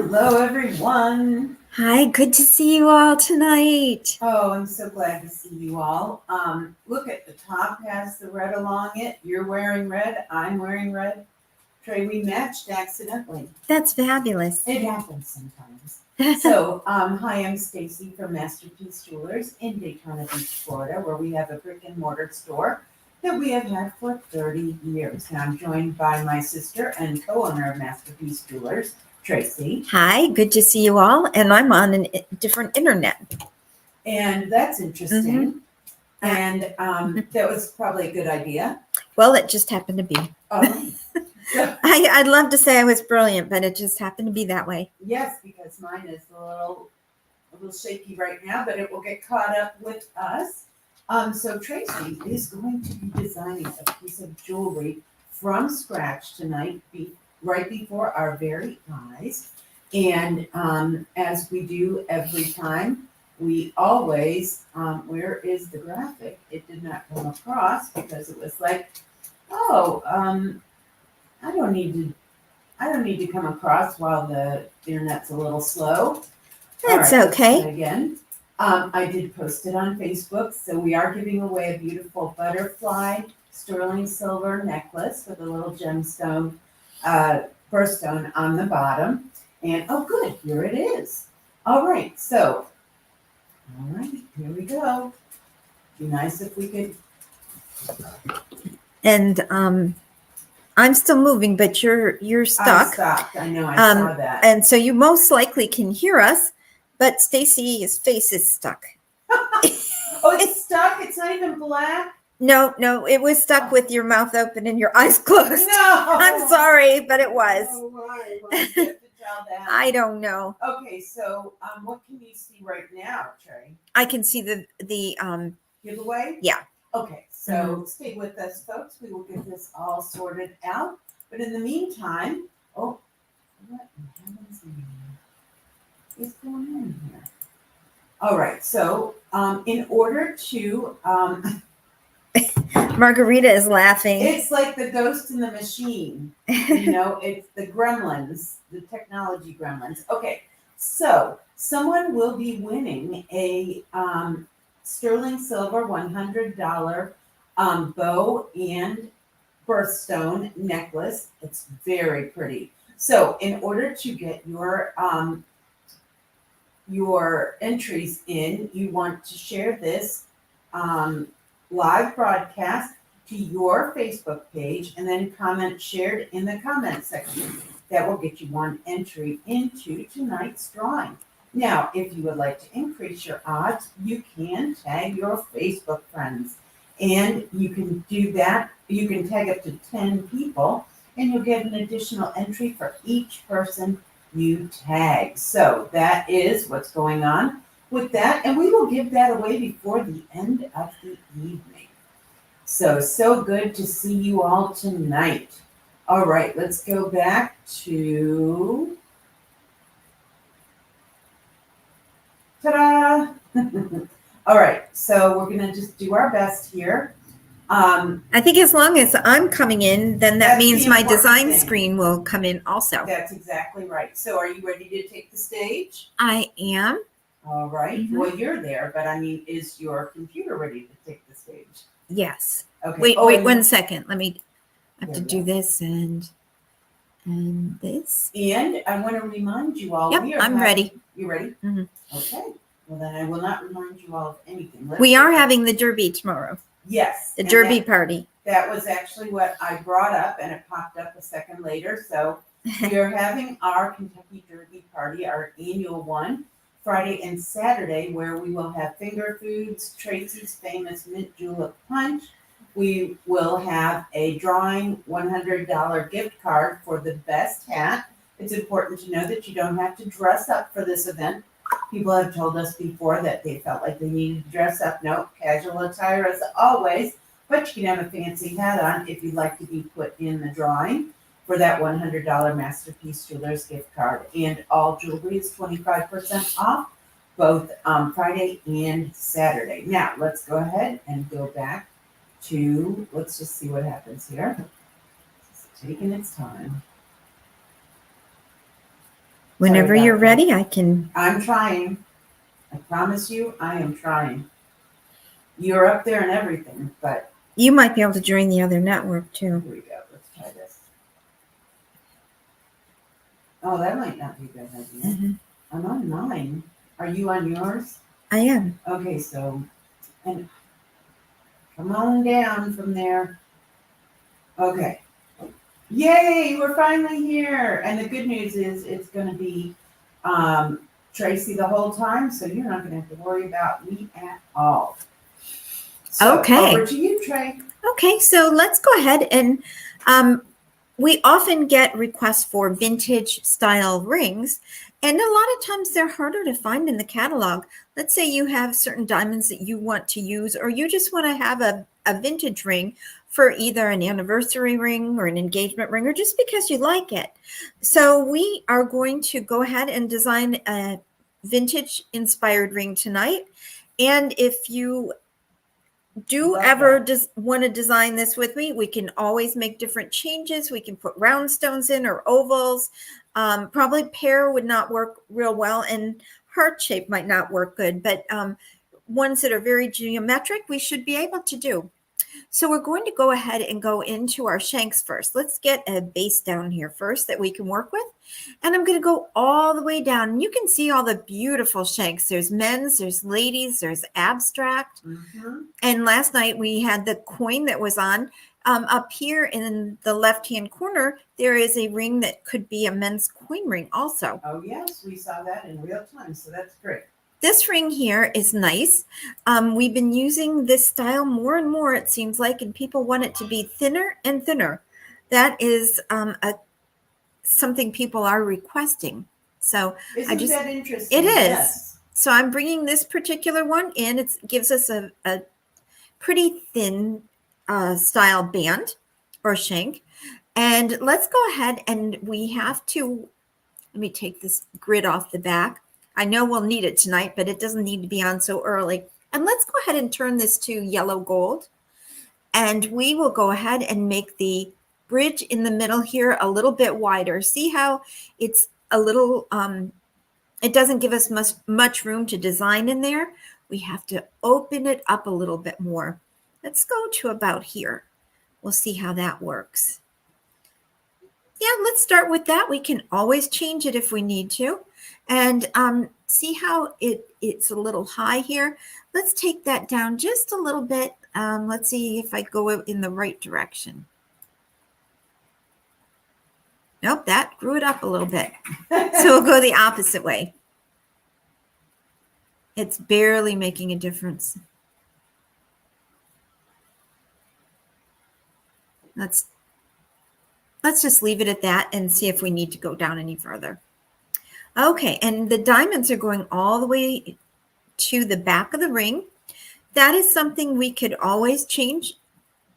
Hello, everyone. Hi, good to see you all tonight. Oh, I'm so glad to see you all. Look at the top has the red along it. You're wearing red. I'm wearing red. Trey, we matched accidentally. That's fabulous. It happens sometimes. So, hi, I'm Stacy from Masterpiece Jewelers in Daytona Beach, Florida, where we have a brick and mortar store that we have had for 30 years. And I'm joined by my sister and co-owner of Masterpiece Jewelers, Tracy. Hi, good to see you all. And I'm on a different internet. And that's interesting. And that was probably a good idea. Well, it just happened to be. Oh, so, I'd love to say I was brilliant, but it just happened to be that way. yes, because mine is a little shaky right now, but it will get caught up with us. So Tracy is going to be designing a piece of jewelry from scratch tonight, right before our very eyes. And as we do every time, we always, where is the graphic? It did not come across because it was like, oh, I don't need to come across while the internet's a little slow. That's All right, okay. let's try again. I did post it on Facebook, so we are giving away a beautiful butterfly sterling silver necklace with a little gemstone, birthstone on the bottom. And oh, good, here it is. All right, here we go. Be nice if we could. And I'm still moving, but you're stuck. I stopped. I know. I saw that. And so you most likely can hear us, but Stacy's face is stuck. Oh, it's stuck. It's not even black. No, it was stuck with your mouth open and your eyes closed. No, I'm sorry, but it was. Oh, why? Why did you have to tell that? I don't know. Okay, so what can you see right now, Trey? I can see the Giveaway? Yeah. Okay, so stay with us, folks. We will get this all sorted out. But in the meantime, what in heaven's name is going on here? All right, so in order to Margarita is laughing. it's like the ghost in the machine. It's the gremlins, the technology gremlins. Okay, so someone will be winning a sterling silver $100 bow and birthstone necklace. It's very pretty. So in order to get your entries in, you want to share this live broadcast to your Facebook page and then comment shared in the comment section. That will get you one entry into tonight's drawing. Now, if you would like to increase your odds, you can tag your Facebook friends. And you can do that. You can tag up to 10 people and you'll get an additional entry for each person you tag. So that is what's going on with that. And we will give that away before the end of the evening. So good to see you all tonight. All right, let's go back to ta-da! All right, so we're gonna just do our best here. I think as long as I'm coming in, then that means my design screen will come in also. That's exactly right. So are you ready to take the stage? I am. All right. Well, you're there, but I mean, is your computer ready to take the stage? Yes. Okay. Wait 1 second. I have to do this and this. And I want to remind you all. Yep, I'm ready. You ready? Mm-hmm. Okay. Well, then I will not remind you all of anything. We are having the Derby tomorrow. Yes. The Derby party. That was actually what I brought up, and it popped up a second later. So we are having our Kentucky Derby party, our annual one, Friday and Saturday, where we will have finger foods, Tracy's famous mint julep punch. We will have a drawing $100 gift card for the best hat. It's important to know that you don't have to dress up for this event. People have told us before that they felt like they needed to dress up. No, casual attire as always, but you can have a fancy hat on if you'd like to be put in the drawing for that $100 Masterpiece Jewelers gift card. And all jewelry is 25% off, both Friday and Saturday. Now, let's go ahead and go back to, let's just see what happens here. It's taking its time. Whenever about you're that. ready, I can. I'm trying. I promise you, I am trying. You're up there and everything, but You might be able to join the other network too. here we go. Let's try this. Oh, that might not be a good idea. Mhm. I'm on mine. Are you on yours? I am. Okay, so, and come on down from there. Okay. Yay, we're finally here. And the good news is it's going to be Tracy the whole time, so you're not going to have to worry about me at all. So, Okay. over to you, Trey. Okay, so let's go ahead and we often get requests for vintage style rings, and a lot of times they're harder to find in the catalog. Let's say you have certain diamonds that you want to use, or you just want to have a vintage ring for either an anniversary ring or an engagement ring, or just because you like it. So we are going to go ahead and design a vintage inspired ring tonight. And if you do Love ever that. want to design this with me, we can always make different changes. We can put round stones in or ovals. Probably pear would not work real well, and heart shape might not work good, but ones that are very geometric, we should be able to do. So we're going to go ahead and go into our shanks first. Let's get a base down here first that we can work with. And I'm going to go all the way down. And you can see all the beautiful shanks. There's men's, there's ladies, there's abstract. Mm-hmm. And last night we had the coin that was on. Up here in the left-hand corner, there is a ring that could be a men's coin ring also. Oh, yes, we saw that in real time, so that's great. This ring here is nice. We've been using this style more and more, it seems like, and people want it to be thinner and thinner. That is something people are requesting. So Isn't that interesting? It is. Yes. So I'm bringing this particular one in. It gives us a pretty thin style band or shank. And let's go ahead and we have to, let me take this grid off the back. I know we'll need it tonight, but it doesn't need to be on so early. And let's go ahead and turn this to yellow gold. And we will go ahead and make the bridge in the middle here a little bit wider. See how it's a little, it doesn't give us much room to design in there. We have to open it up a little bit more. Let's go to about here. We'll see how that works. Yeah, let's start with that. We can always change it if we need to. And see how it's a little high here. Let's take that down just a little bit. Let's see if I go in the right direction. Nope, that grew it up a little bit. So we'll go the opposite way. It's barely making a difference. Let's just leave it at that and see if we need to go down any further. Okay, and the diamonds are going all the way to the back of the ring. That is something we could always change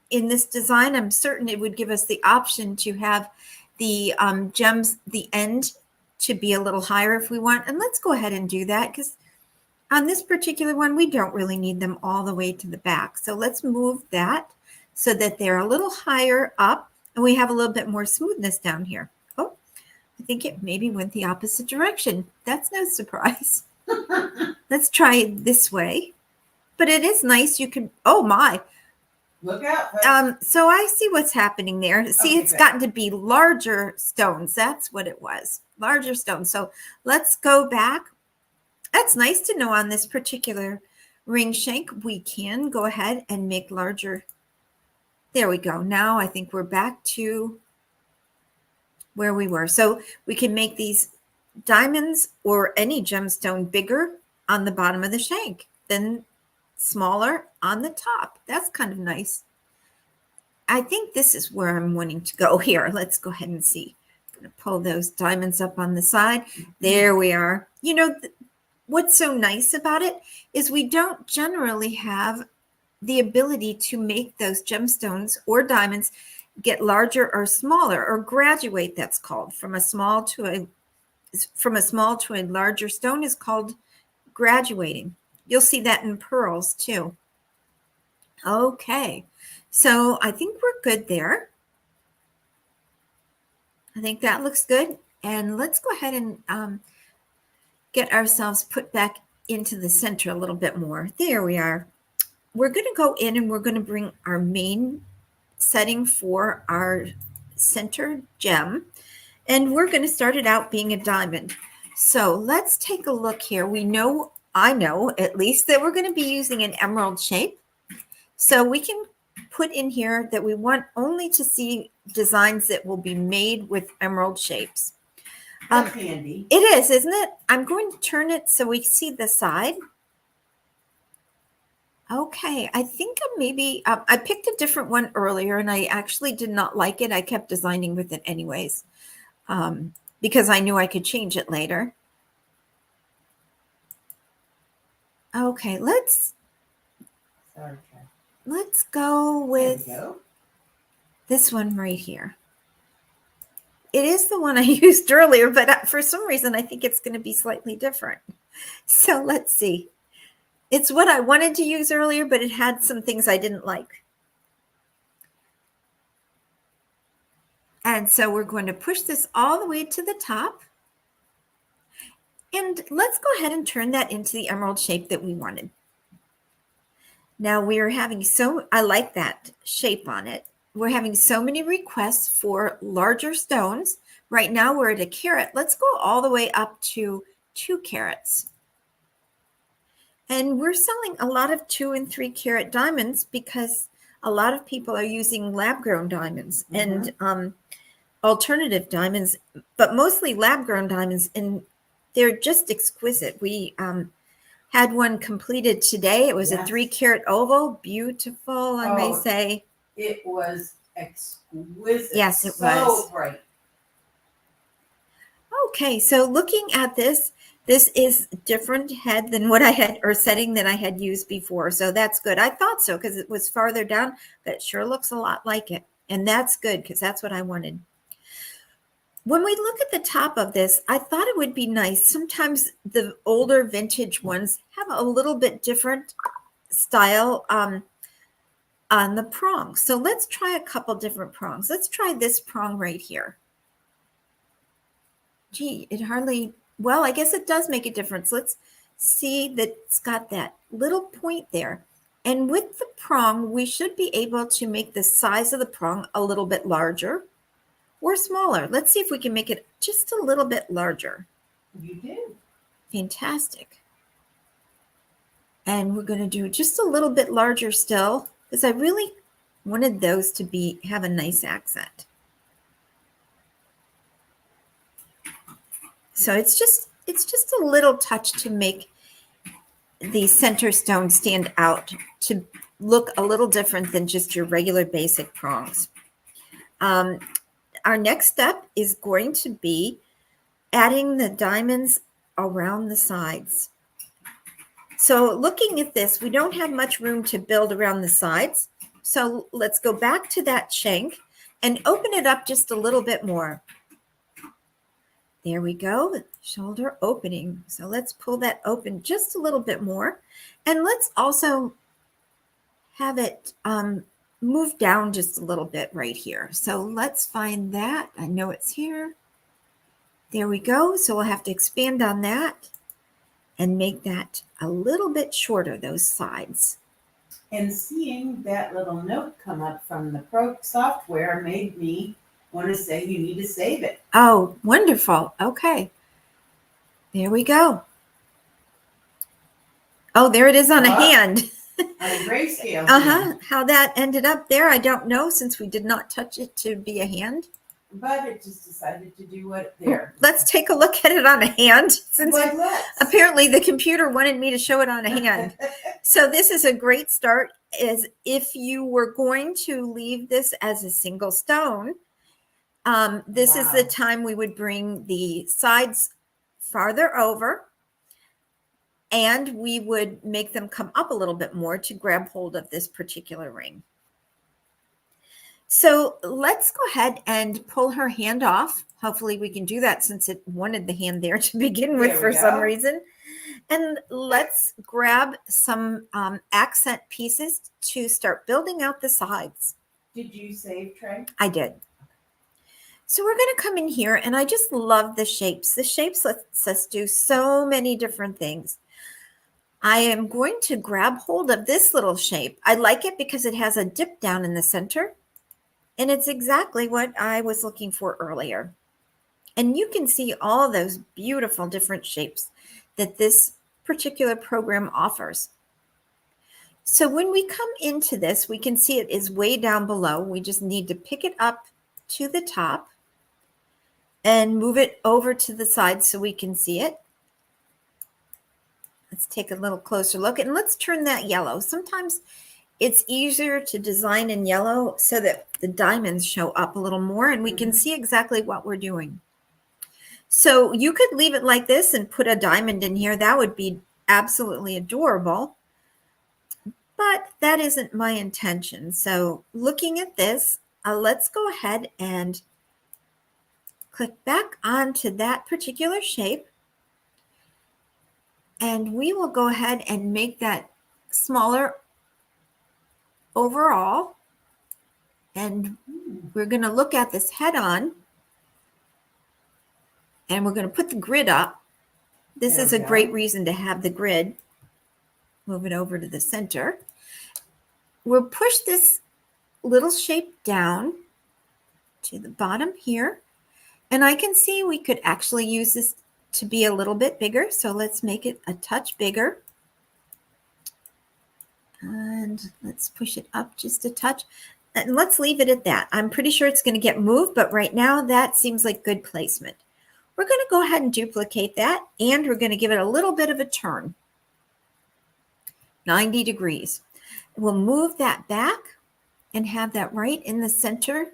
in this design. I'm certain it would give us the option to have the gems, the end, to be a little higher if we want. And let's go ahead and do that, because on this particular one, we don't really need them all the way to the back. So let's move that so that they're a little higher up and we have a little bit more smoothness down here. Oh, I think it maybe went the opposite direction. That's no surprise. Let's try it this way. But it is nice. You can, oh my. Look out. So I see what's happening there. See, Okay, it's good. gotten to be larger stones. That's what it was. Larger stones. So let's go back. That's nice to know on this particular ring shank. We can go ahead and make larger. There we go. Now I think we're back to where we were. So we can make these diamonds or any gemstone bigger on the bottom of the shank, then smaller on the top. That's kind of nice. I think this is where I'm wanting to go here. Let's go ahead and see. I'm going to pull those diamonds up on the side. There we are. You know, what's so nice about it is we don't generally have the ability to make those gemstones or diamonds get larger or smaller, or graduate, that's called. From a small to a larger stone is called graduating. You'll see that in pearls too. Okay, so I think we're good there. I think that looks good. And let's go ahead and get ourselves put back into the center a little bit more. There we are. We're going to go in and we're going to bring our main setting for our center gem. And we're going to start it out being a diamond. So let's take a look here. I know at least that we're going to be using an emerald shape. So we can put in here that we want only to see designs that will be made with emerald shapes. That's handy. It is, isn't it? I'm going to turn it so we see the side. Okay, I think I picked a different one earlier and I actually did not like it. I kept designing with it anyways because I knew I could change it later. Okay, let's go with this one right here. It is the one I used earlier, but for some reason, I think it's going to be slightly different. So let's see. It's what I wanted to use earlier, but it had some things I didn't like. And so we're going to push this all the way to the top. And let's go ahead and turn that into the emerald shape that we wanted. Now we are having I like that shape on it. We're having so many requests for larger stones. Right now we're at 1 carat. Let's go all the way up to 2 carats. And we're selling a lot of 2 and 3 carat diamonds because a lot of people are using lab-grown diamonds and alternative diamonds, but mostly lab-grown diamonds, and they're just exquisite. We had one completed today. It was a 3 carat oval, beautiful, I may say. It was exquisite. Yes, it was. So bright. Okay, so looking at this is different head than what I had, or setting that I had used before. So that's good. I thought so because it was farther down, but it sure looks a lot like it. And that's good because that's what I wanted. When we look at the top of this, I thought it would be nice. Sometimes the older vintage ones have a little bit different style on the prong. So let's try a couple different prongs. Let's try this prong right here. Gee, well, I guess it does make a difference. Let's see that it's got that little point there. And with the prong, we should be able to make the size of the prong a little bit larger or smaller. Let's see if we can make it just a little bit larger. You do. Fantastic. And we're going to do just a little bit larger still because I really wanted those to have a nice accent. So it's just a little touch to make the center stone stand out, to look a little different than just your regular basic prongs. Our next step is going to be adding the diamonds around the sides. So looking at this, we don't have much room to build around the sides. So let's go back to that shank and open it up just a little bit more. There we go, shoulder opening. So let's pull that open just a little bit more. And let's also have it move down just a little bit right here. So let's find that. I know it's here. There we go. So we'll have to expand on that and make that a little bit shorter, those sides. And seeing that little note come up from the Pro software made me want to say you need to save it. Oh, wonderful. Okay. There we go. Oh, there it is on a hand. On a grayscale. How that ended up there, I don't know, since we did not touch it to be a hand. But it just decided to do what there. Let's take a look at it on a hand, since apparently the computer wanted me to show it on a hand. So this is a great start. Is if you were going to leave this as a single stone, this is the time we would bring the sides farther over, and we would make them come up a little bit more to grab hold of this particular ring. So let's go ahead and pull her hand off. Hopefully we can do that since it wanted the hand there to begin with for some reason. And let's grab some accent pieces to start building out the sides. Did you save, Trey? I did. So we're going to come in here, and I just love the shapes. The shapes lets us do so many different things. I am going to grab hold of this little shape. I like it because it has a dip down in the center, and it's exactly what I was looking for earlier. And you can see all those beautiful different shapes that this particular program offers. So when we come into this, we can see it is way down below. We just need to pick it up to the top and move it over to the side so we can see it. Let's take a little closer look, and let's turn that yellow. Sometimes it's easier to design in yellow so that the diamonds show up a little more and we can see exactly what we're doing. So you could leave it like this and put a diamond in here. That would be absolutely adorable, but that isn't my intention. So looking at this, let's go ahead and click back onto that particular shape. And we will go ahead and make that smaller overall. And we're going to look at this head on. And we're going to put the grid up. This is a great reason to have the grid. Move it over to the center. We'll push this little shape down to the bottom here. And I can see we could actually use this to be a little bit bigger. So let's make it a touch bigger. And let's push it up just a touch. And let's leave it at that. I'm pretty sure it's going to get moved, but right now that seems like good placement. We're going to go ahead and duplicate that, and we're going to give it a little bit of a turn, 90 degrees. We'll move that back and have that right in the center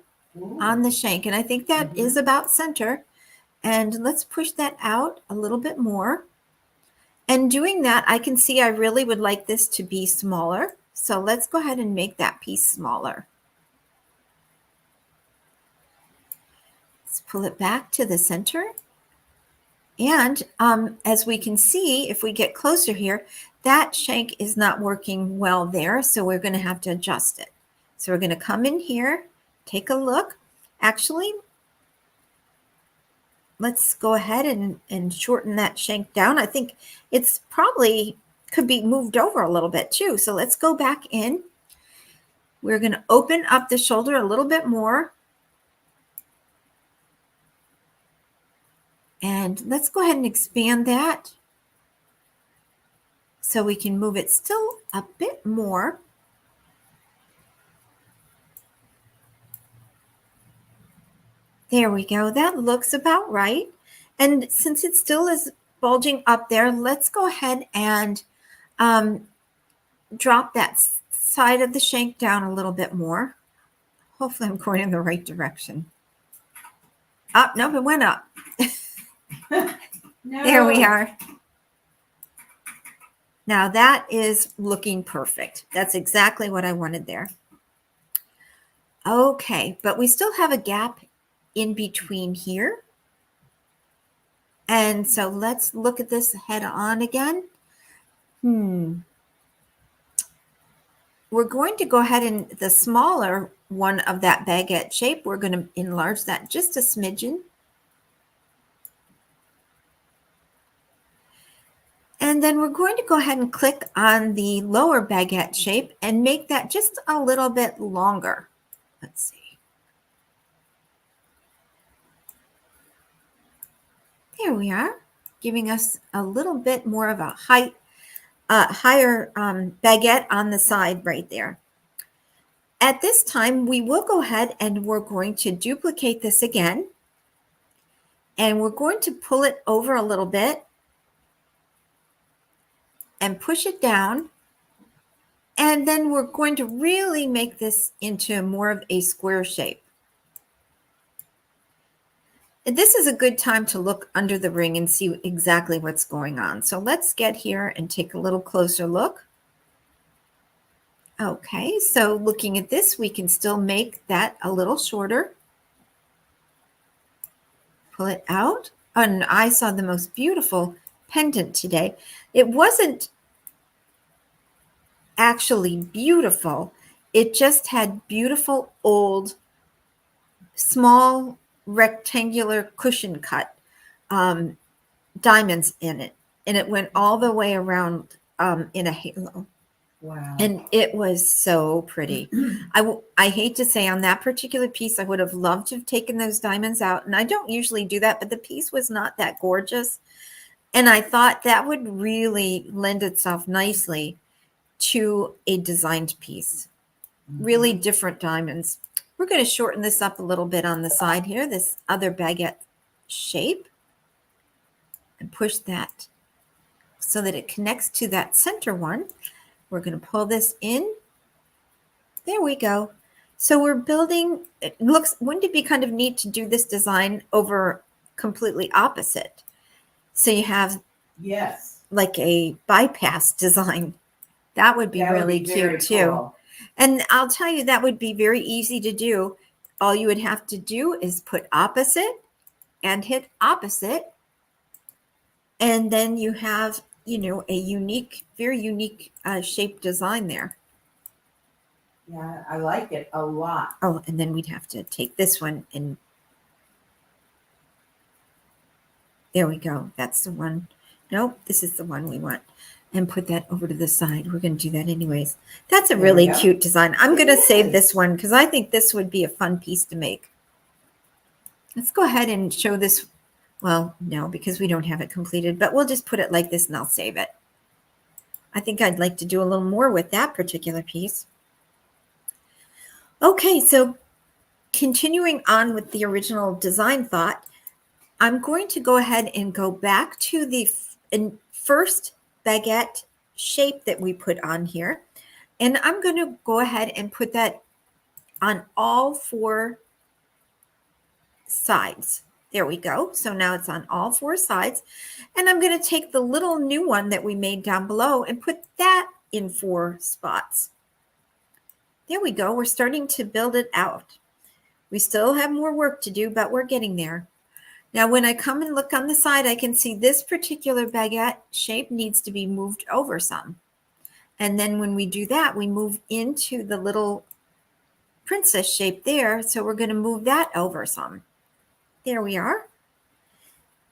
on the shank. And I think that is about center. And let's push that out a little bit more. And doing that, I can see I really would like this to be smaller. So let's go ahead and make that piece smaller. Let's pull it back to the center. And as we can see, if we get closer here, that shank is not working well there. So we're going to have to adjust it. So we're going to come in here, take a look. Actually, let's go ahead and shorten that shank down. I think it's probably could be moved over a little bit too. So let's go back in. We're going to open up the shoulder a little bit more. And let's go ahead and expand that so we can move it still a bit more. There we go. That looks about right. And since it still is bulging up there, let's go ahead and drop that side of the shank down a little bit more. Hopefully I'm going in the right direction. Oh, nope, it went up. No. There we are. Now that is looking perfect. That's exactly what I wanted there. Okay, but we still have a gap in between here. And so let's look at this head on again. We're going to go ahead and the smaller one of that baguette shape, we're going to enlarge that just a smidgen. And then we're going to go ahead and click on the lower baguette shape and make that just a little bit longer. Let's see. There we are, giving us a little bit more of a higher baguette on the side right there. At this time, we will go ahead and we're going to duplicate this again. And we're going to pull it over a little bit and push it down. And then we're going to really make this into more of a square shape. And this is a good time to look under the ring and see exactly what's going on. So let's get here and take a little closer look. Okay, so looking at this, we can still make that a little shorter. Pull it out. And I saw the most beautiful pendant today. It wasn't actually beautiful. It just had beautiful old small rectangular cushion cut diamonds in it. And it went all the way around in a halo. Wow. And it was so pretty. I hate to say on that particular piece, I would have loved to have taken those diamonds out. And I don't usually do that, but the piece was not that gorgeous. And I thought that would really lend itself nicely to a designed piece. Really different diamonds. We're going to shorten this up a little bit on the side here, this other baguette shape, and push that so that it connects to that center one. We're going to pull this in. There we go. So we're building, wouldn't it be kind of neat to do this design over completely opposite? So you have Yes. like a bypass design. That would be really cute too. Cool. And I'll tell you, that would be very easy to do. All you would have to do is put opposite and hit opposite. And then you have, a unique, very unique shape design there. Yeah, I like it a lot. Oh, and then we'd have to take this one and there we go. That's the one. Nope, this is the one we want. And put that over to the side. We're going to do that anyways. That's a really cute design. I'm going to save this one because I think this would be a fun piece to make. Let's go ahead and show this. Well, no, because we don't have it completed, but we'll just put it like this and I'll save it. I think I'd like to do a little more with that particular piece. Okay, so continuing on with the original design thought, I'm going to go ahead and go back to the first baguette shape that we put on here. And I'm going to go ahead and put that on all 4 sides. There we go. So now it's on all 4 sides. And I'm going to take the little new one that we made down below and put that in 4 spots. There we go. We're starting to build it out. We still have more work to do, but we're getting there. Now, when I come and look on the side, I can see this particular baguette shape needs to be moved over some. And then when we do that, we move into the little princess shape there. So we're going to move that over some. There we are.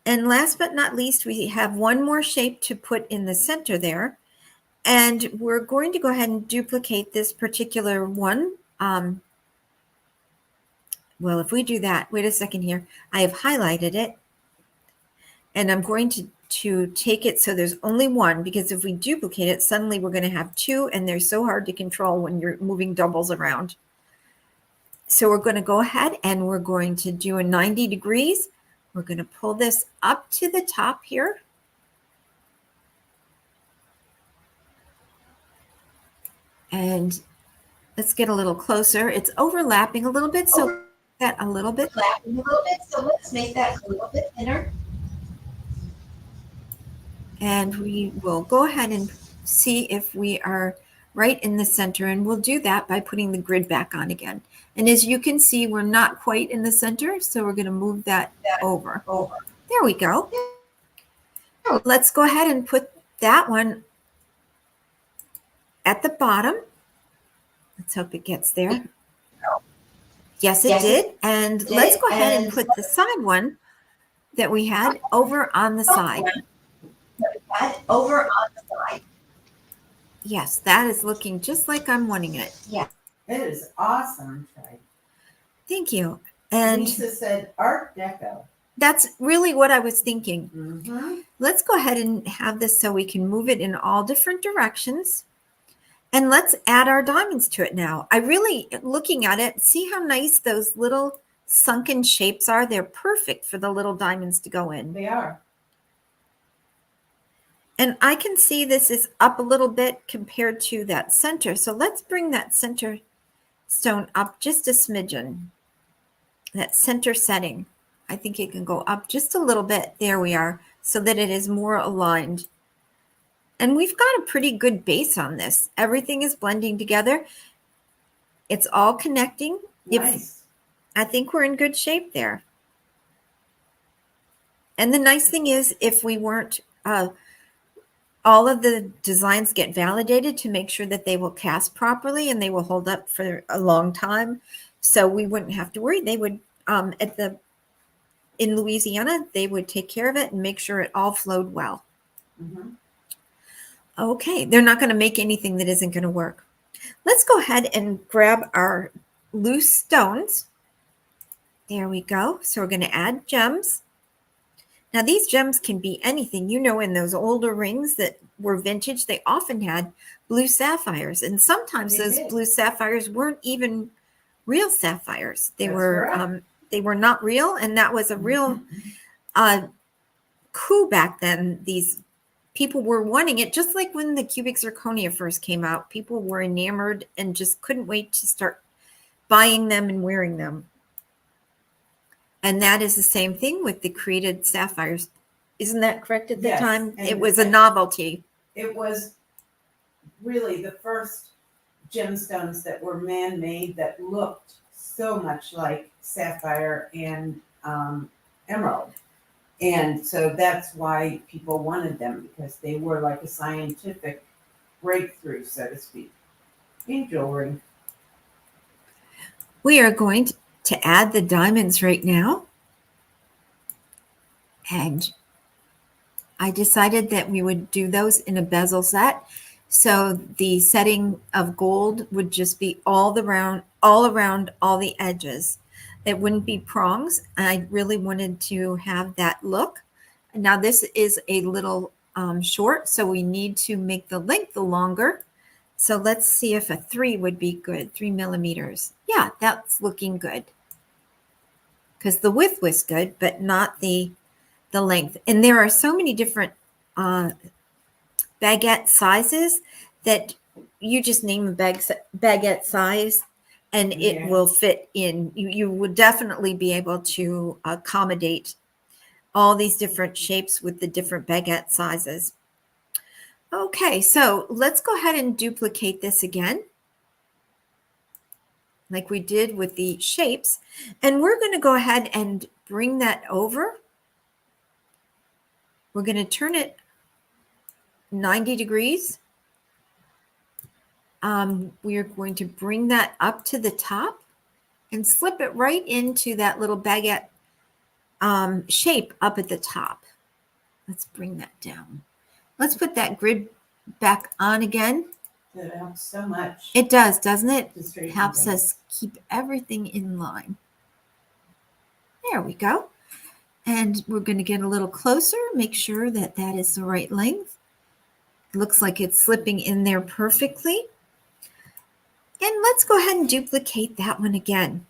And last but not least, we have one more shape to put in the center there. And we're going to go ahead and duplicate this particular one. Well, if we do that, wait a second here. I have highlighted it. And I'm going to take it so there's only one, because if we duplicate it, suddenly we're going to have 2, and they're so hard to control when you're moving doubles around. So we're going to go ahead and we're going to do a 90 degrees. We're going to pull this up to the top here. And let's get a little closer. It's overlapping a little bit, so that a little bit. So let's make that a little bit thinner. And we will go ahead and see if we are right in the center. And we'll do that by putting the grid back on again. And as you can see, we're not quite in the center, so we're going to move that over. There we go. Let's go ahead and put that one at the bottom. Let's hope it gets there. Yes, it did. And let's go ahead and put the side one that we had over on the side. Yes, that is looking just like I'm wanting it. Yeah. It is awesome, Trey. Thank you. And Lisa said Art Deco. that's really what I was thinking. Mm-hmm. Let's go ahead and have this so we can move it in all different directions. And let's add our diamonds to it now. I really, looking at it, see how nice those little sunken shapes are? They're perfect for the little diamonds to go in. They are. And I can see this is up a little bit compared to that center. So let's bring that center stone up just a smidgen. That center setting. I think it can go up just a little bit. There we are. So that it is more aligned. And we've got a pretty good base on this. Everything is blending together. It's all connecting. Nice. I think we're in good shape there. And the nice thing is, if we weren't, all of the designs get validated to make sure that they will cast properly and they will hold up for a long time. So we wouldn't have to worry. They would, at the in Louisiana, they would take care of it and make sure it all flowed well. Mhm. Okay, they're not going to make anything that isn't going to work. Let's go ahead and grab our loose stones. There we go. So we're going to add gems. Now these gems can be anything. You know, in those older rings that were vintage, they often had blue sapphires. And sometimes They those did. blue sapphires weren't even real sapphires. They That's were correct. they were not real, and that was a real coup back then. These people were wanting it, just like when the cubic zirconia first came out. People were enamored and just couldn't wait to start buying them and wearing them. And that is the same thing with the created sapphires. Isn't that correct at the Yes, time? and- It was a novelty. It was really the first gemstones that were man-made that looked so much like sapphire and emerald. And so that's why people wanted them, because they were like a scientific breakthrough, so to speak, in jewelry. We are going to add the diamonds right now. And I decided that we would do those in a bezel set. So the setting of gold would just be all around all the edges. It wouldn't be prongs. I really wanted to have that look. Now this is a little short, so we need to make the length longer. So let's see if a 3 would be good, 3 millimeters. Yeah, that's looking good. Because the width was good, but not the length. And there are so many different baguette sizes that you just name a baguette size and it Yeah. will fit in. You would definitely be able to accommodate all these different shapes with the different baguette sizes. Okay, so let's go ahead and duplicate this again, like we did with the shapes. And we're going to go ahead and bring that over. We're going to turn it 90 degrees. We are going to bring that up to the top and slip it right into that little baguette shape up at the top. Let's bring that down. Let's put that grid back on again. That helps so much. It does, doesn't it? to straighten Helps things. us keep everything in line. There we go. And we're going to get a little closer, make sure that that is the right length. Looks like it's slipping in there perfectly. And let's go ahead and duplicate that one again.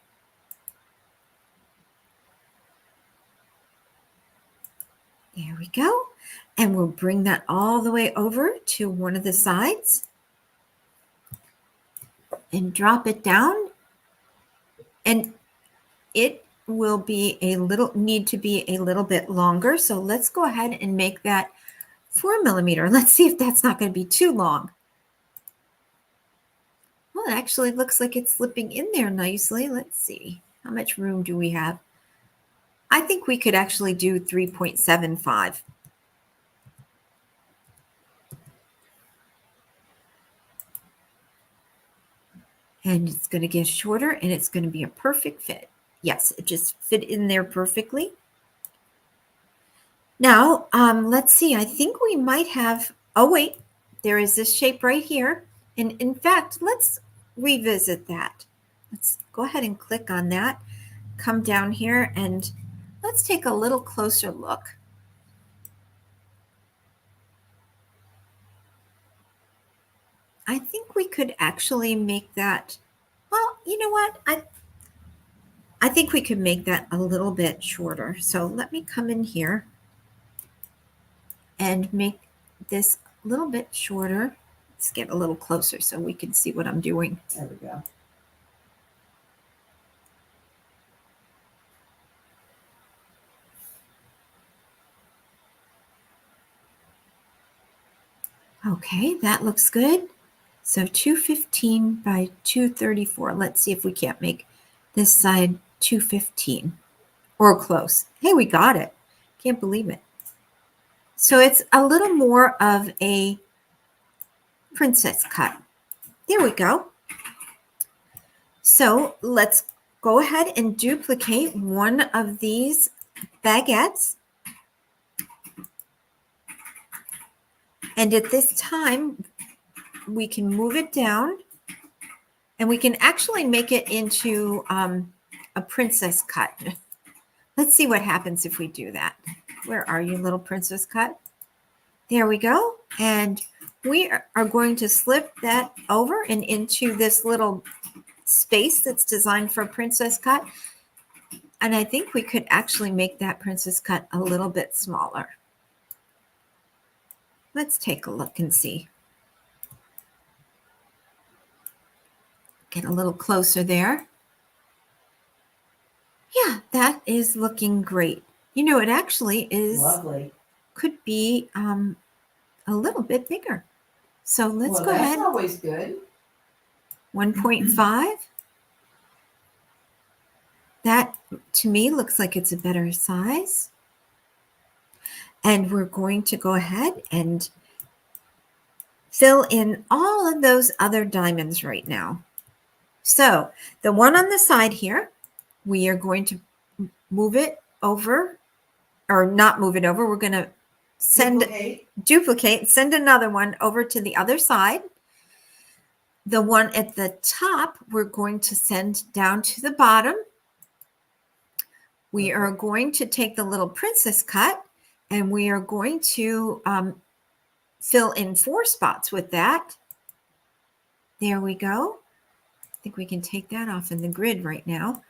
There we go. And we'll bring that all the way over to one of the sides and drop it down. And it will be need to be a little bit longer. So let's go ahead and make that 4 millimeter. Let's see if that's not going to be too long. Well, it actually looks like it's slipping in there nicely. Let's see. How much room do we have? I think we could actually do 3.75. And it's going to get shorter and it's going to be a perfect fit. Yes, it just fit in there perfectly. Now, let's see. I think we might have, oh wait, there is this shape right here. And in fact, let's revisit that. Let's go ahead and click on that. Come down here and let's take a little closer look. I think we could actually make that, well, you know what? I think we could make that a little bit shorter. So let me come in here and make this a little bit shorter. Let's get a little closer so we can see what I'm doing. There we go. Okay, that looks good. So 215 by 234. Let's see if we can't make this side 215 or close. Hey, we got it. Can't believe it. So it's a little more of a princess cut. There we go. So let's go ahead and duplicate one of these baguettes. And at this time, we can move it down and we can actually make it into a princess cut. Let's see what happens if we do that. Where are you, little princess cut? There we go. And we are going to slip that over and into this little space that's designed for a princess cut. And I think we could actually make that princess cut a little bit smaller. Let's take a look and see. Get a little closer there. Yeah, that is looking great. You know, it actually is Lovely. Could be a little bit bigger. So let's go That's ahead. always good. 1.5. That to me looks like it's a better size. And we're going to go ahead and fill in all of those other diamonds right now. So the one on the side here, we are going to move it over, or not move it over. We're going to duplicate, send another one over to the other side. The one at the top, we're going to send down to the bottom. We are going to take the little princess cut and we are going to fill in 4 spots with that. There we go. I think we can take that off in the grid right now.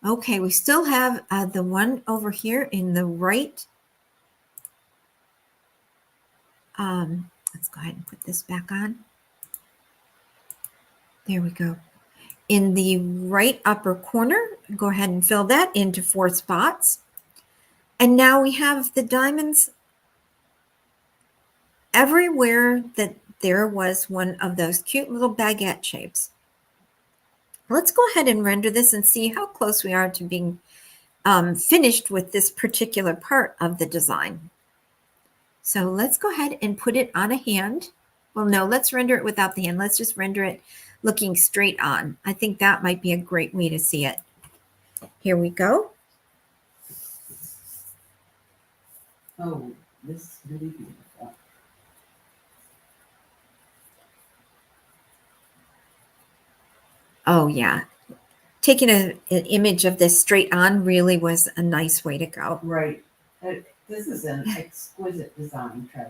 Okay, we still have the one over here in the right. Let's go ahead and put this back on. There we go. In the right upper corner, go ahead and fill that into 4 spots. And now we have the diamonds everywhere that there was one of those cute little baguette shapes. Let's go ahead and render this and see how close we are to being finished with this particular part of the design. So let's go ahead and put it on a hand. Well, no, let's render it without the hand. Let's just render it looking straight on. I think that might be a great way to see it. Here we go. Oh, this is really beautiful. Oh, yeah. Taking an image of this straight on really was a nice way to go. Right. This is an exquisite design, Trey.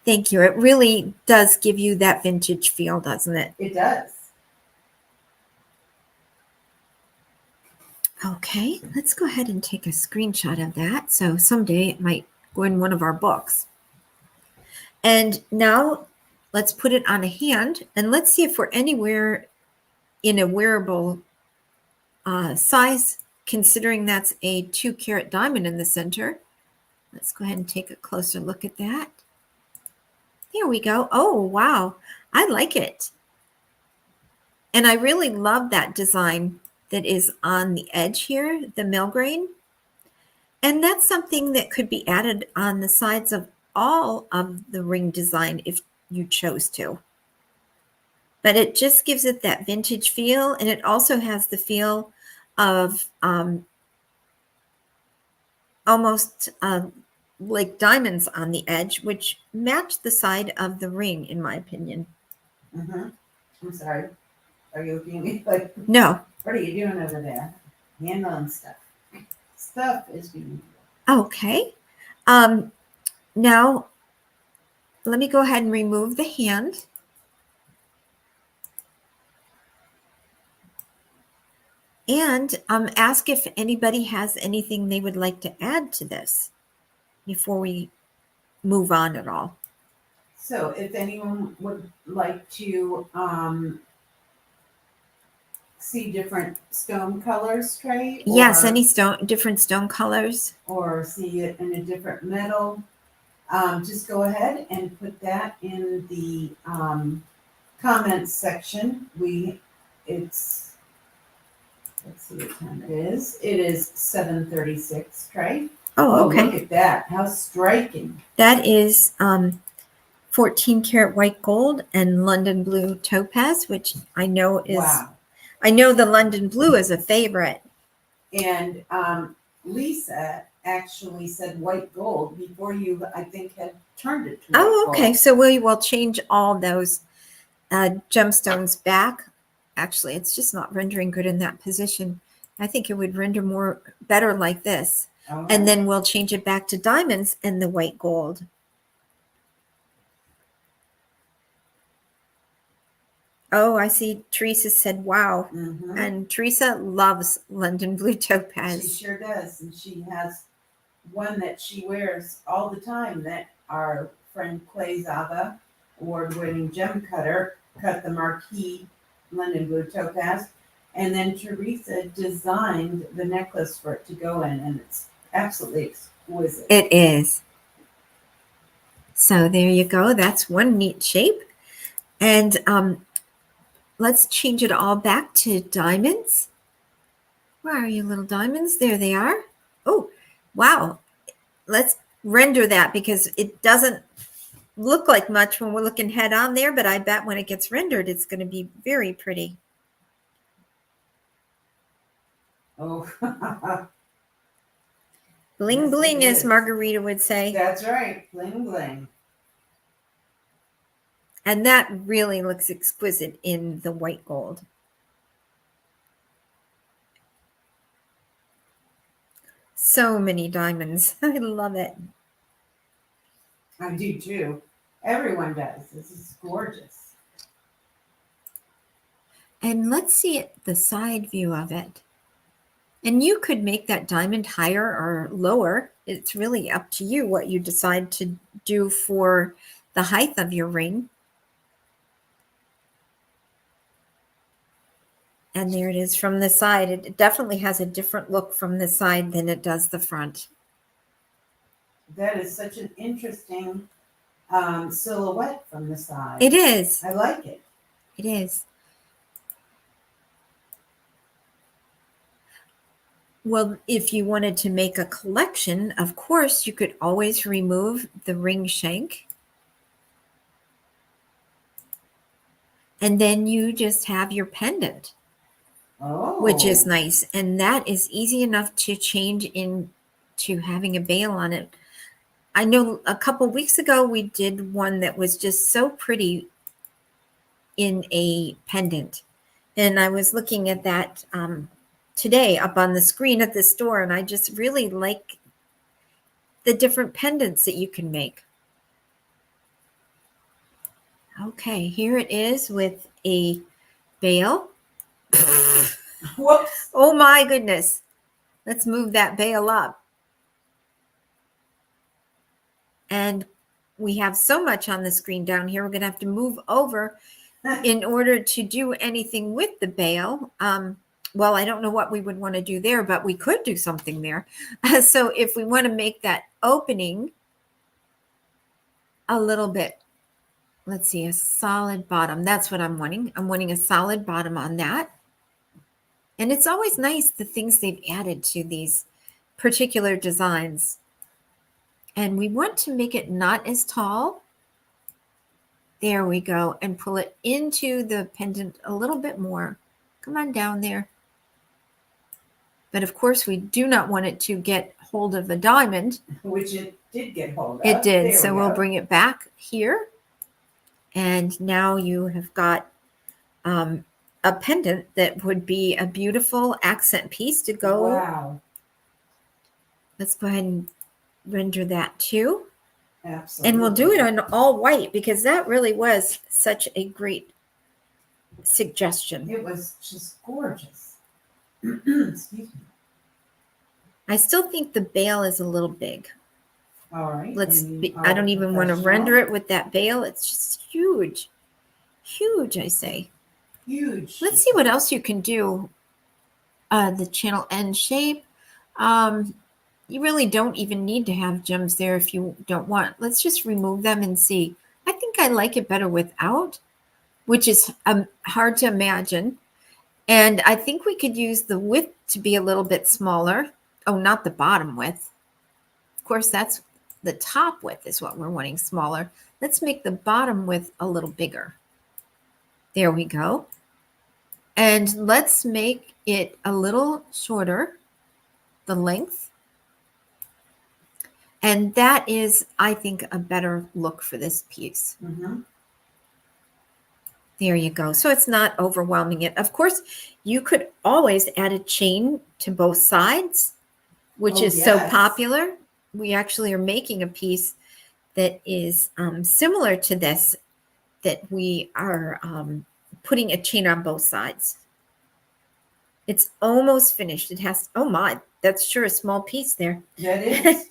Thank you. It really does give you that vintage feel, doesn't it? It does. Okay, let's go ahead and take a screenshot of that. So someday it might go in one of our books. And now let's put it on a hand and let's see if we're anywhere in a wearable size, considering that's a 2-carat diamond in the center. Let's go ahead and take a closer look at that. There we go. Oh, wow. I like it. And I really love that design that is on the edge here, the mill grain. And that's something that could be added on the sides of all of the ring design if you chose to. But it just gives it that vintage feel, and it also has the feel of almost like diamonds on the edge, which match the side of the ring, in my opinion. Mm-hmm. I'm sorry. Are you looking at me like, No. what are you doing over there? Handling stuff. Stuff is beautiful. Okay. Now, let me go ahead and remove the hand. And ask if anybody has anything they would like to add to this before we move on at all. So if anyone would like to see different stone colors, Trey? Yes, any different stone colors. Or see it in a different metal, just go ahead and put that in the comments section. Let's see what time it is. It is 7:36, Trey. Oh, okay. Look at that. How striking. That is 14 karat white gold and London blue topaz, which I know is, wow. I know the London blue is a favorite. And Lisa actually said white gold before you, I think, had turned it to Oh, white okay. gold. So we will change all those gemstones back. Actually, it's just not rendering good in that position. I think it would render more better like this. All And right. then we'll change it back to diamonds and the white gold. Oh, I see Teresa said, wow. Mhm. And Teresa loves London Blue She Topaz. sure does, and she has one that she wears all the time that our friend Clay Zava, award-winning gem cutter, cut the marquee London Blue Topaz, and then Teresa designed the necklace for it to go in, and it's absolutely exquisite. It is. So there you go. That's one neat shape. And let's change it all back to diamonds. Where are you, little diamonds? There they are. Oh, wow. Let's render that because it doesn't look like much when we're looking head on there, but I bet when it gets rendered, it's going to be very pretty. Oh, Bling Yes, bling, it as is. Margarita would say. that's right, bling bling. And that really looks exquisite in the white gold. So many diamonds. I love it. I do too. Everyone does. This is gorgeous. And let's see the side view of it. And you could make that diamond higher or lower. It's really up to you what you decide to do for the height of your ring. And there it is from the side. It definitely has a different look from the side than it does the front. That is such an interesting silhouette from the side. It is. I like it. It is. Well, if you wanted to make a collection, of course, you could always remove the ring shank. And then you just have your pendant, Oh. which is nice. And that is easy enough to change into having a bail on it. I know a couple weeks ago we did one that was just so pretty in a pendant. And I was looking at that today up on the screen at the store, and I just really like the different pendants that you can make. Okay, here it is with a bail. Whoops. Oh my goodness. Let's move that bail up. And we have so much on the screen down here. We're going to have to move over in order to do anything with the bail. Well, I don't know what we would want to do there, but we could do something there. So if we want to make that opening a little bit, let's see, a solid bottom. That's what I'm wanting. I'm wanting a solid bottom on that. And it's always nice, the things they've added to these particular designs. And we want to make it not as tall. There we go. And pull it into the pendant a little bit more. Come on down there. But of course, we do not want it to get hold of a diamond. Which it did get hold of. It did. There So we we'll go. bring it back here. And now you have got a pendant that would be a beautiful accent piece to go. Wow. Let's go ahead and render that too. Absolutely. And we'll do it on all white because that really was such a great suggestion. It was just gorgeous. Excuse me. I still think the bail is a little big. All right. I don't even want to render it with that bail. It's just huge. Huge, I say. Huge. Let's see what else you can do. The channel end shape. You really don't even need to have gems there if you don't want. Let's just remove them and see. I think I like it better without, which is hard to imagine. And I think we could use the width to be a little bit smaller. Oh, not the bottom width. Of course, that's the top width is what we're wanting smaller. Let's make the bottom width a little bigger. There we go. And let's make it a little shorter, the length. And that is, I think, a better look for this piece. Mm-hmm. There you go. So it's not overwhelming it. Of course, you could always add a chain to both sides, which Oh, is so yes. popular. We actually are making a piece that is similar to this, that we are putting a chain on both sides. It's almost finished. It has, oh my, that's sure a small piece there. That is.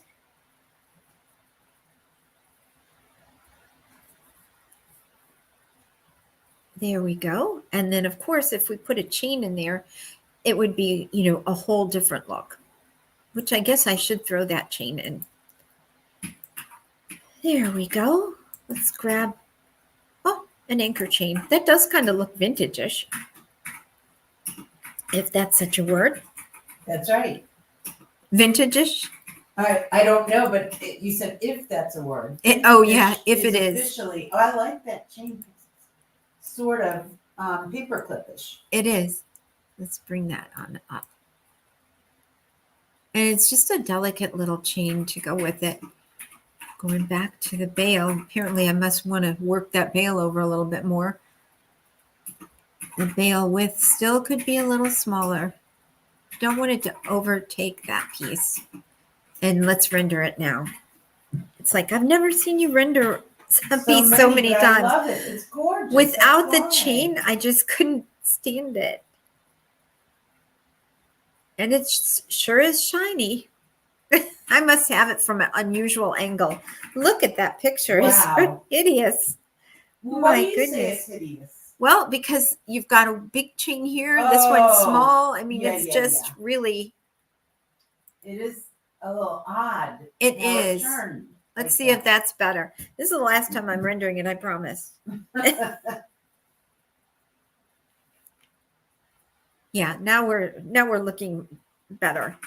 There we go. And then, of course, if we put a chain in there, it would be, a whole different look, which I guess I should throw that chain in. There we go. Let's grab, an anchor chain. That does kind of look vintage-ish, if that's such a word. That's right. Vintage-ish? I don't know, but you said if that's a word. Oh, yeah, Vintage if it is. Officially, oh, I like that chain. Sort of paper clipish. It is. Let's bring that on up. And it's just a delicate little chain to go with it. Going back to the bail, apparently I must want to work that bail over a little bit more. The bail width still could be a little smaller. Don't want it to overtake that piece. And let's render it now. It's like I've never seen you render a piece so many but times. I love it. It's gorgeous. Without the That's why. chain, I just couldn't stand it. And it sure is shiny. I must have it from an unusual angle. Look at that picture. Wow. It's hideous. Why My do you say goodness. it's hideous? Well, because you've got a big chain here. This one's Oh, small. I mean, yeah, it's yeah, just yeah. really. It is a little odd. It how is. turned Let's like see if that's better. This is the last time I'm rendering it, I promise. that. Yeah, now we're looking better.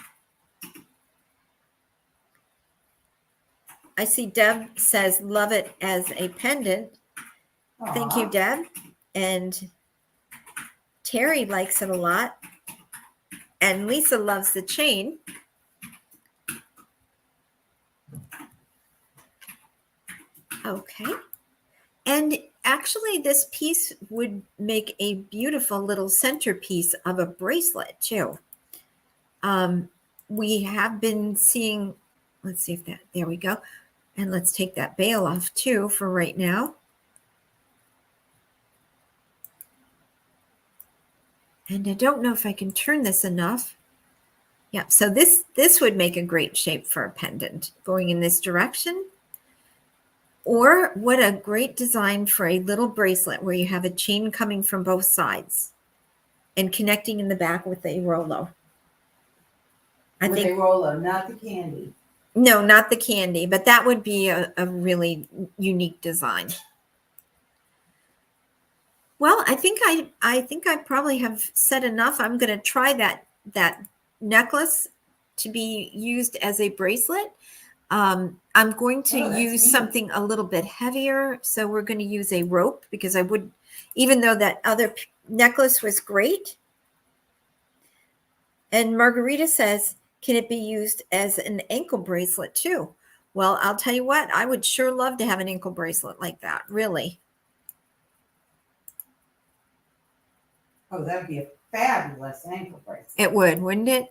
I see Deb says love it as a pendant. Thank you, Aw. Deb. And Terry likes it a lot. And Lisa loves the chain. Okay. And actually, this piece would make a beautiful little centerpiece of a bracelet, too. We have been seeing, let's see if that, there we go. And let's take that bail off, too, for right now. And I don't know if I can turn this enough. Yeah, so this would make a great shape for a pendant going in this direction. Or what a great design for a little bracelet where you have a chain coming from both sides and connecting in the back with a Rolo. I With think, a Rolo, not the candy. no, not the candy, but that would be a really unique design. Well, I think I probably have said enough. I'm going to try that necklace to be used as a bracelet. I'm going to Oh, that's use neat. something a little bit heavier. So we're going to use a rope because I would, even though that other necklace was great. And Margarita says, can it be used as an ankle bracelet too? Well, I'll tell you what, I would sure love to have an ankle bracelet like that, really. Oh, that would be a fabulous ankle bracelet. It would, wouldn't it?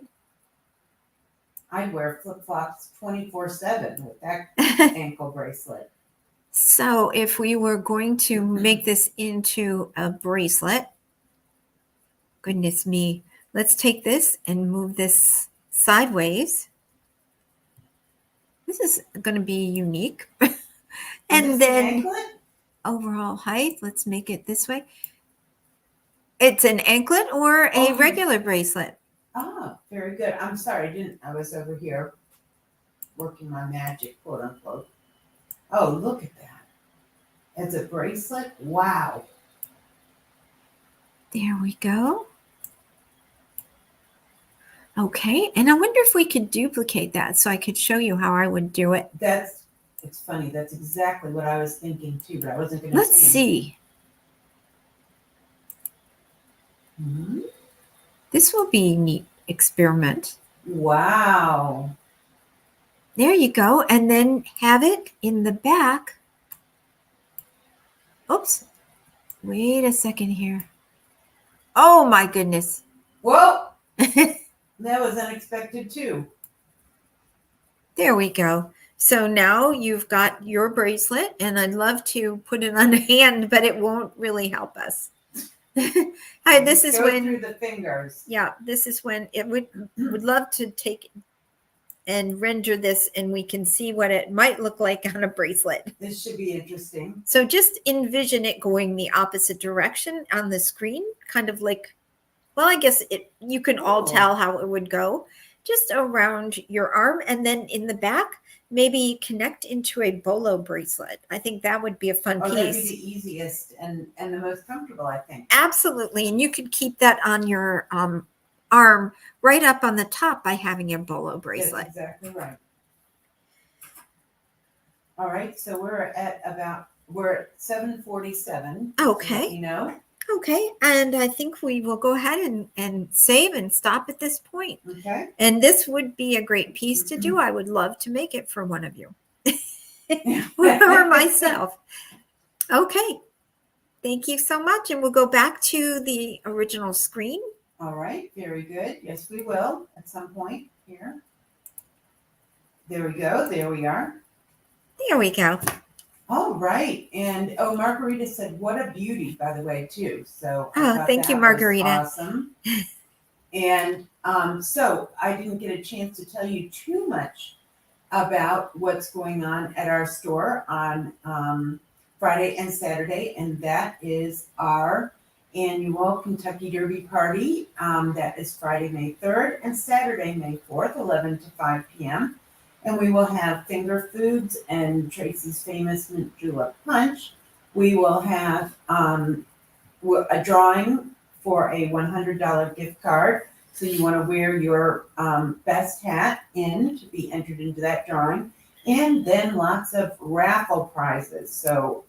I'd wear flip-flops 24/7 with that ankle bracelet. So if we were going to make this into a bracelet, goodness me, let's take this and move this sideways. This is going to be unique. And then overall height, let's make it this way. It's an anklet or a regular bracelet. Oh, very good. I'm sorry, I was over here working my magic, quote unquote. Oh, look at that. As a bracelet? Wow. There we go. Okay, and I wonder if we could duplicate that so I could show you how I would do it. It's funny. That's exactly what I was thinking too, but I wasn't going to say. Let's see. Mm-hmm. This will be a neat experiment. Wow. There you go. And then have it in the back. Oops. Wait a second here. Oh my goodness. Whoa, that was unexpected too. There we go. So now you've got your bracelet, and I'd love to put it on a hand, but it won't really help us. Hi, this is Go when, through the fingers. yeah, this is when it would love to take and render this, and we can see what it might look like on a bracelet. This should be interesting. So just envision it going the opposite direction on the screen, kind of like, well, I guess you can all Cool. tell how it would go, just around your arm, and then in the back, maybe connect into a bolo bracelet. I think that would be a fun Oh, that'd be piece. the easiest and the most comfortable, I think. Absolutely. And you could keep that on your arm right up on the top by having a bolo bracelet. That's exactly right. All right, so we're at 7:47. Okay. You know. Okay. And I think we will go ahead and save and stop at this point. Okay. And this would be a great piece to do. I would love to make it for one of you or myself. Okay. Thank you so much. And we'll go back to the original screen. All right, very good. Yes, we will at some point here. There we go. There we are. There we go. All right. And Margarita said, what a beauty, by the way, too. So I thought thank you, that was Margarita. awesome. And so I didn't get a chance to tell you too much about what's going on at our store on Friday and Saturday, and that is our annual Kentucky Derby party. That is Friday, May 3rd, and Saturday, May 4th, 11 to 5 p.m. And we will have finger foods and Tracy's famous mint julep punch. We will have a drawing for a $100 gift card. So you want to wear your best hat to be entered into that drawing. And then lots of raffle prizes. So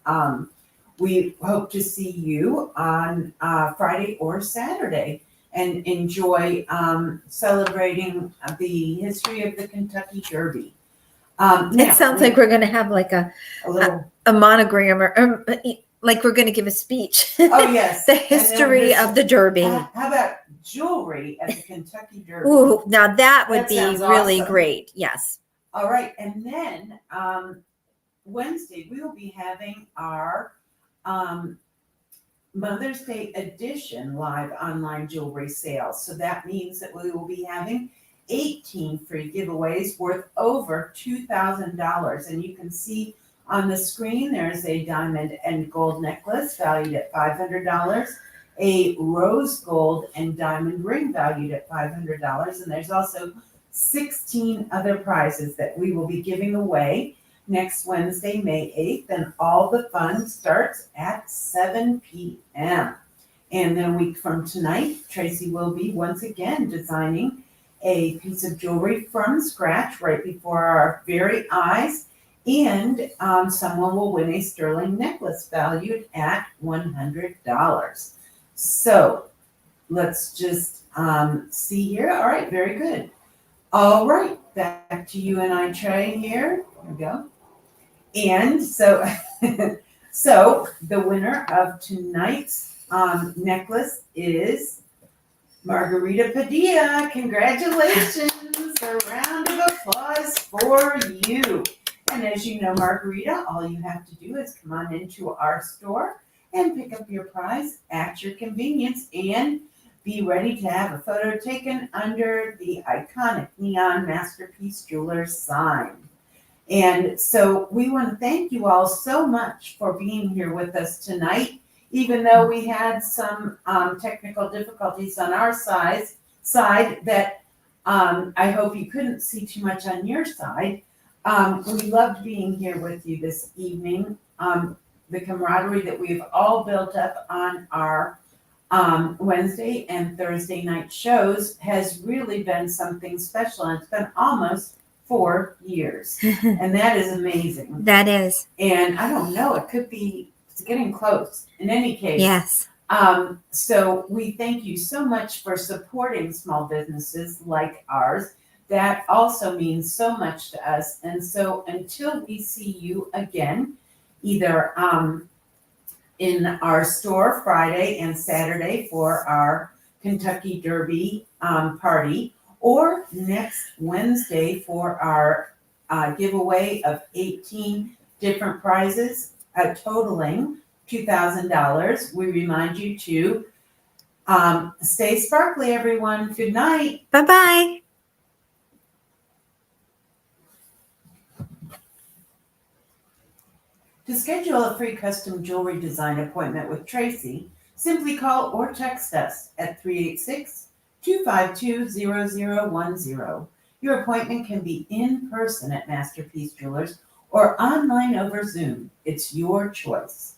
we hope to see you on Friday or Saturday and enjoy celebrating the history of the Kentucky Derby. It sounds like we're going to have like a little. monogram or like we're going to give a speech. Oh, yes. The history of the Derby. How about jewelry at the Kentucky Derby? Ooh, now that would That be sounds really awesome. great. Yes. All right. And then Wednesday, we will be having our Mother's Day edition live online jewelry sales. So that means that we will be having 18 free giveaways worth over $2,000. And you can see on the screen, there's a diamond and gold necklace valued at $500, a rose gold and diamond ring valued at $500. And there's also 16 other prizes that we will be giving away next Wednesday, May 8th, and all the fun starts at 7 p.m. And then a week from tonight, Tracy will be once again designing a piece of jewelry from scratch right before our very eyes, and someone will win a sterling necklace valued at $100. So let's just see here. All right, very good. All right, back to you and I, Trey, here. There we go. And so, so the winner of tonight's necklace is Margarita Padilla. Congratulations. A round of applause for you. And as you know, Margarita, all you have to do is come on into our store and pick up your prize at your convenience and be ready to have a photo taken under the iconic Neon Masterpiece Jewelers sign. And so we want to thank you all so much for being here with us tonight, even though we had some technical difficulties on our side that I hope you couldn't see too much on your side. We loved being here with you this evening. The camaraderie that we've all built up on our Wednesday and Thursday night shows has really been something special, and it's been almost 4 years, and that is amazing. That is. And I don't know, it's getting close. In any case, Yes. So we thank you so much for supporting small businesses like ours, that also means so much to us. And so until we see you again, either in our store Friday and Saturday for our Kentucky Derby party, or next Wednesday for our giveaway of 18 different prizes, totaling $2,000. We remind you to stay sparkly, everyone. Good night. Bye-bye. To schedule a free custom jewelry design appointment with Tracy, simply call or text us at 386-252-0010. Your appointment can be in person at Masterpiece Jewelers or online over Zoom. It's your choice.